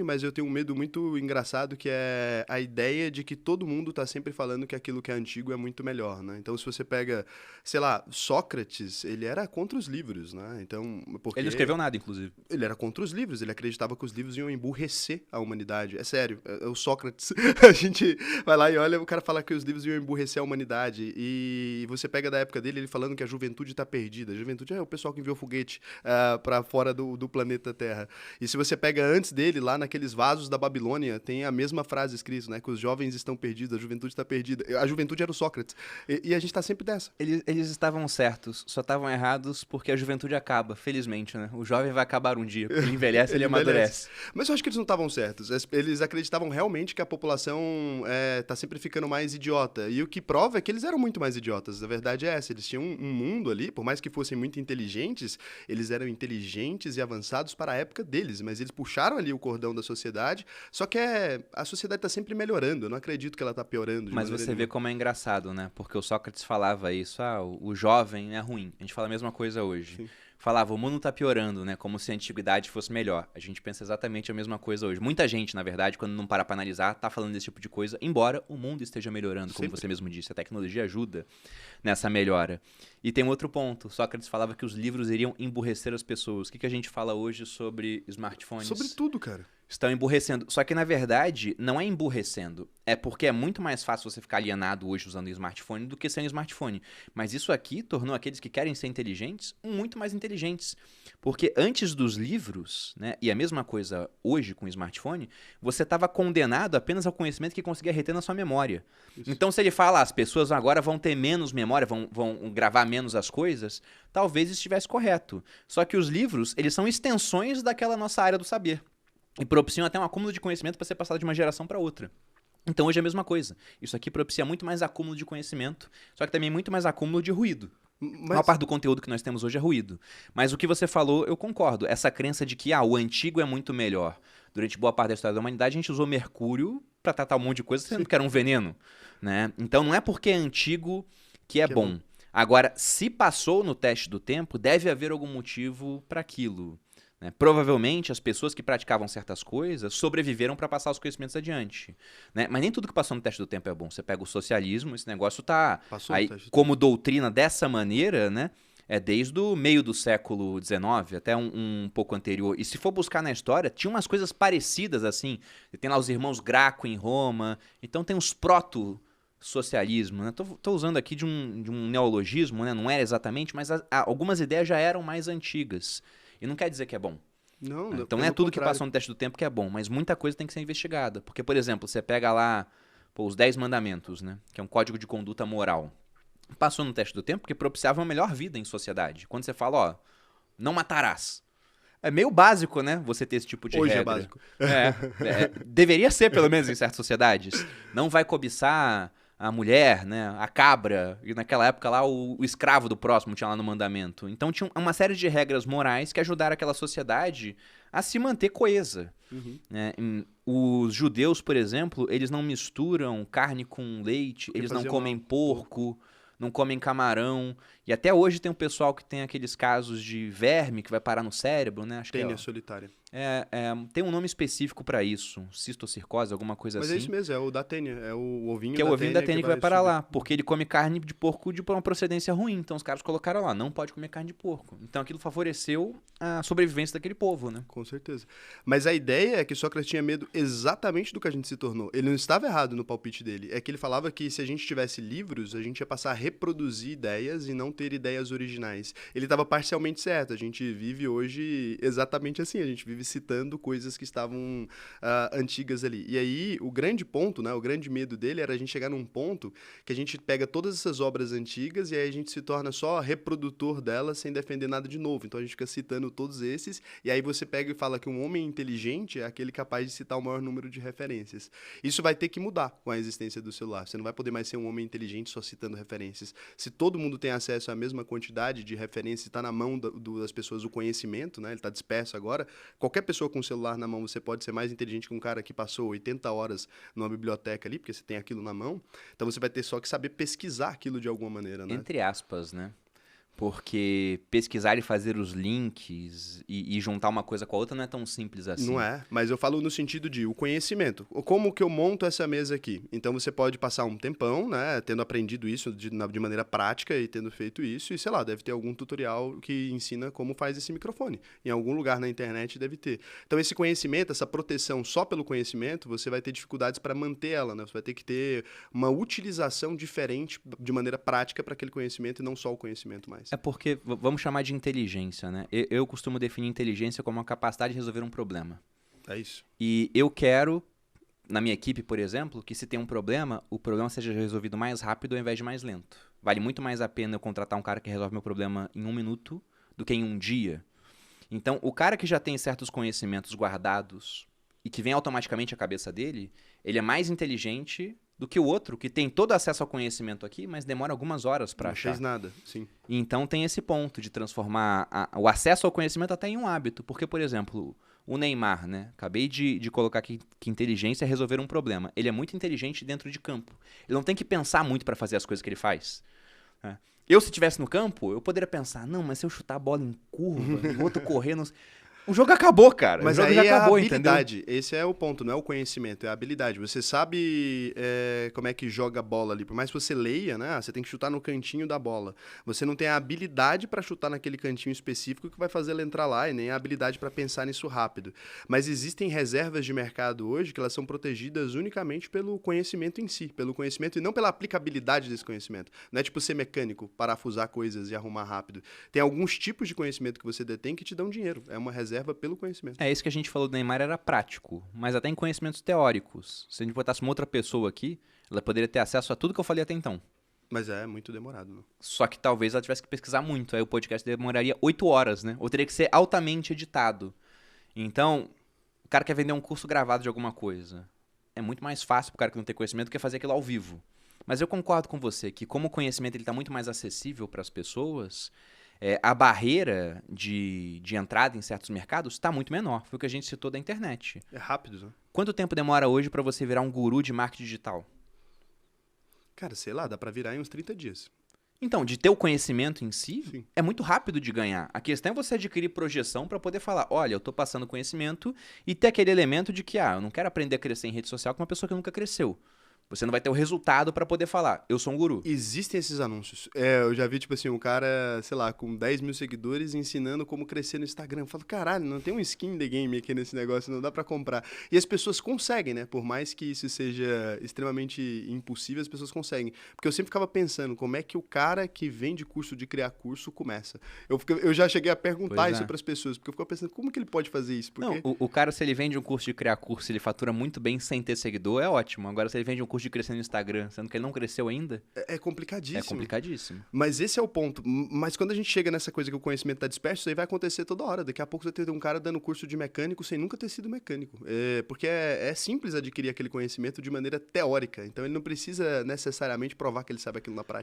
mas eu tenho um medo muito engraçado, que é a ideia de que todo mundo está sempre falando que aquilo que é antigo é muito melhor, né? Então, se você pega, sei lá, Sócrates, ele era contra os livros, né? Então, Ele não porque escreveu nada, inclusive. ele era contra os livros, ele acreditava que os livros iam emburrecer a humanidade. É sério, é o Sócrates. A gente vai lá e olha, o cara fala que os livros iam emburrecer a humanidade. E você pega da época dele, ele falando que a juventude está perdida. A juventude é o pessoal que enviou foguete para fora do planeta Terra. E se você pega antes dele, lá naqueles vasos da Babilônia, tem a mesma frase escrita, né? Que os jovens estão perdidos, a juventude está perdida. A juventude era o Sócrates. E a gente está sempre dessa. Eles estavam certos, só estavam errados porque a juventude acaba, felizmente, né? O jovem vai acabar um dia, porque ele envelhece, ele amadurece. Mas eu acho que eles não estavam certos. Eles acreditavam realmente que a população tá sempre ficando mais idiota. E o que prova é que eles eram muito mais idiotas. A verdade é essa. Eles tinham um mundo ali, por mais que fossem muito inteligentes, eles eram inteligentes e avançados para a época deles. Mas eles puxaram ali o cordão da sociedade. Só que a sociedade está sempre melhorando. Eu não acredito que ela está piorando de Mas maneira você vê nenhuma. como é engraçado, né? Porque o Sócrates falava isso, o jovem é ruim. A gente fala a mesma coisa hoje. Sim. Falava, o mundo tá piorando, né? Como se a antiguidade fosse melhor. A gente pensa exatamente a mesma coisa hoje. Muita gente, na verdade, quando não para pra analisar, tá falando desse tipo de coisa, embora o mundo esteja melhorando, como Sempre. você mesmo disse. A tecnologia ajuda nessa melhora. E tem outro ponto. Sócrates falava que os livros iriam emburrecer as pessoas. O que a gente fala hoje sobre smartphones? Sobre tudo, cara. Estão emburrecendo. Só que, na verdade, não é emburrecendo. É porque é muito mais fácil você ficar alienado hoje usando um smartphone do que sem um smartphone. Mas isso aqui tornou aqueles que querem ser inteligentes muito mais inteligentes. Porque antes dos livros, né, e a mesma coisa hoje com o smartphone, você estava condenado apenas ao conhecimento que conseguia reter na sua memória. Isso. Então, se ele fala, as pessoas agora vão ter menos memória, vão gravar menos as coisas, talvez isso estivesse correto. Só que os livros, eles são extensões daquela nossa área do saber. E propiciam até um acúmulo de conhecimento para ser passado de uma geração para outra. Então hoje é a mesma coisa. Isso aqui propicia muito mais acúmulo de conhecimento, só que também muito mais acúmulo de ruído. A maior parte do conteúdo que nós temos hoje é ruído. Mas o que você falou, eu concordo. Essa crença de que o antigo é muito melhor. Durante boa parte da história da humanidade, a gente usou mercúrio para tratar um monte de coisa, sendo que era um veneno. Né? Então não é porque é antigo que é bom. Agora, se passou no teste do tempo, deve haver algum motivo para aquilo. Né? Provavelmente as pessoas que praticavam certas coisas sobreviveram para passar os conhecimentos adiante. Né? Mas nem tudo que passou no teste do tempo é bom. Você pega o socialismo, esse negócio tá aí como doutrina dessa maneira, né? É desde o meio do século XIX até um pouco anterior. E se for buscar na história, tinha umas coisas parecidas assim. Tem lá os irmãos Graco em Roma. Então tem os proto-socialismo. Né? Tô usando aqui de um neologismo, né? Não era exatamente, mas algumas ideias já eram mais antigas. E não quer dizer que é bom. Não, então não é tudo que passou no teste do tempo que é bom, mas muita coisa tem que ser investigada. Porque, por exemplo, você pega lá os 10 mandamentos, né? Que é um código de conduta moral. Passou no teste do tempo porque propiciava uma melhor vida em sociedade. Quando você fala, não matarás. É meio básico, né? Você ter esse tipo de Hoje regra. é básico. Deveria ser, pelo menos, em certas sociedades. Não vai cobiçar a mulher, né, a cabra, e naquela época lá o escravo do próximo tinha lá no mandamento. Então tinha uma série de regras morais que ajudaram aquela sociedade a se manter coesa. Uhum. Né? Os judeus, por exemplo, eles não misturam carne com leite, eles não comem porco, não comem camarão. E até hoje tem um pessoal que tem aqueles casos de verme que vai parar no cérebro, né? Acho Tênia solitária. Tem um nome específico para isso, cistocircose, alguma coisa assim. Mas é isso mesmo, é o da tênia, é o ovinho que é o ovinho da tênia que vai parar subir. lá, porque ele come carne de porco de uma procedência ruim. Então os caras colocaram lá, não pode comer carne de porco. Então aquilo favoreceu a sobrevivência daquele povo, né? Com certeza. Mas a ideia é que Sócrates tinha medo exatamente do que a gente se tornou. Ele não estava errado no palpite dele. É que ele falava que se a gente tivesse livros, a gente ia passar a reproduzir ideias e não ter ideias originais. Ele estava parcialmente certo. A gente vive hoje exatamente assim. A gente vive citando coisas que estavam antigas ali. E aí, o grande ponto, né, o grande medo dele era a gente chegar num ponto que a gente pega todas essas obras antigas e aí a gente se torna só reprodutor delas sem defender nada de novo. Então a gente fica citando todos esses e aí você pega e fala que um homem inteligente é aquele capaz de citar o maior número de referências. Isso vai ter que mudar com a existência do celular. Você não vai poder mais ser um homem inteligente só citando referências. Se todo mundo tem acesso à mesma quantidade de referências, está na mão das pessoas o conhecimento, né? Ele está disperso agora. Qualquer pessoa com o celular na mão, você pode ser mais inteligente que um cara que passou 80 horas numa biblioteca ali, porque você tem aquilo na mão. Então você vai ter só que saber pesquisar aquilo de alguma maneira, né? Entre aspas, né? Porque pesquisar e fazer os links e juntar uma coisa com a outra não é tão simples assim. Não é, mas eu falo no sentido de o conhecimento. Como que eu monto essa mesa aqui? Então você pode passar um tempão, né, tendo aprendido isso de maneira prática e tendo feito isso, e sei lá, deve ter algum tutorial que ensina como faz esse microfone. Em algum lugar na internet deve ter. Então esse conhecimento, essa proteção só pelo conhecimento, você vai ter dificuldades para manter ela, né? Você vai ter que ter uma utilização diferente de maneira prática para aquele conhecimento e não só o conhecimento mais. É porque, vamos chamar de inteligência, né? Eu costumo definir inteligência como a capacidade de resolver um problema. É isso. E eu quero, na minha equipe, por exemplo, que se tem um problema, o problema seja resolvido mais rápido ao invés de mais lento. Vale muito mais a pena eu contratar um cara que resolve meu problema em 1 minuto do que em 1 dia. Então, o cara que já tem certos conhecimentos guardados e que vem automaticamente à cabeça dele, ele é mais inteligente do que o outro, que tem todo acesso ao conhecimento aqui, mas demora algumas horas para achar. Não fez nada, sim. Então tem esse ponto de transformar o acesso ao conhecimento até em um hábito. Porque, por exemplo, o Neymar, né? Acabei de colocar aqui que inteligência é resolver um problema. Ele é muito inteligente dentro de campo. Ele não tem que pensar muito para fazer as coisas que ele faz. Né? Eu, se estivesse no campo, eu poderia pensar, não, mas se eu chutar a bola em curva e o outro correr... Não... O jogo acabou, cara. Mas o jogo aí já é acabou, a habilidade. entendeu? Esse é o ponto, não é o conhecimento, é a habilidade. Você sabe como é que joga a bola ali. Por mais que você leia, né? Você tem que chutar no cantinho da bola. Você não tem a habilidade para chutar naquele cantinho específico que vai fazer ela entrar lá e nem a habilidade para pensar nisso rápido. Mas existem reservas de mercado hoje que elas são protegidas unicamente pelo conhecimento em si, pelo conhecimento e não pela aplicabilidade desse conhecimento. Não é tipo ser mecânico, parafusar coisas e arrumar rápido. Tem alguns tipos de conhecimento que você detém que te dão dinheiro. É uma reserva pelo conhecimento. É, isso que a gente falou do Neymar era prático, mas até em conhecimentos teóricos. Se a gente botasse uma outra pessoa aqui, ela poderia ter acesso a tudo que eu falei até então. Mas é muito demorado, né? Só que talvez ela tivesse que pesquisar muito, aí o podcast demoraria 8 horas, né? Ou teria que ser altamente editado. Então, o cara quer vender um curso gravado de alguma coisa. É muito mais fácil pro cara que não tem conhecimento do que fazer aquilo ao vivo. Mas eu concordo com você que como o conhecimento está muito mais acessível para as pessoas... a barreira de entrada em certos mercados está muito menor. Foi o que a gente citou da internet. É rápido, né? Quanto tempo demora hoje para você virar um guru de marketing digital? Cara, sei lá, dá pra virar em uns 30 dias. Então, de ter o conhecimento em si, Sim. é muito rápido de ganhar. A questão é você adquirir projeção para poder falar, olha, eu estou passando conhecimento e ter aquele elemento de que, eu não quero aprender a crescer em rede social com uma pessoa que nunca cresceu. Você não vai ter o resultado para poder falar, eu sou um guru. Existem esses anúncios. Eu já vi, tipo assim, um cara, sei lá, com 10 mil seguidores ensinando como crescer no Instagram. Eu falo, caralho, não tem um skin the game aqui nesse negócio, não dá pra comprar. E as pessoas conseguem, né? Por mais que isso seja extremamente impossível, as pessoas conseguem. Porque eu sempre ficava pensando, como é que o cara que vende curso de criar curso começa? Eu já cheguei a perguntar isso pras pessoas, porque eu ficava pensando, como que ele pode fazer isso? Porque... Não, o cara, se ele vende um curso de criar curso, ele fatura muito bem sem ter seguidor, é ótimo. Agora, se ele vende um curso de crescer no Instagram, sendo que ele não cresceu ainda... É complicadíssimo. É complicadíssimo. Mas esse é o ponto. Mas quando a gente chega nessa coisa que o conhecimento tá disperso, isso aí vai acontecer toda hora. Daqui a pouco você vai ter um cara dando curso de mecânico sem nunca ter sido mecânico. Porque é simples adquirir aquele conhecimento de maneira teórica. Então ele não precisa necessariamente provar que ele sabe aquilo na prática.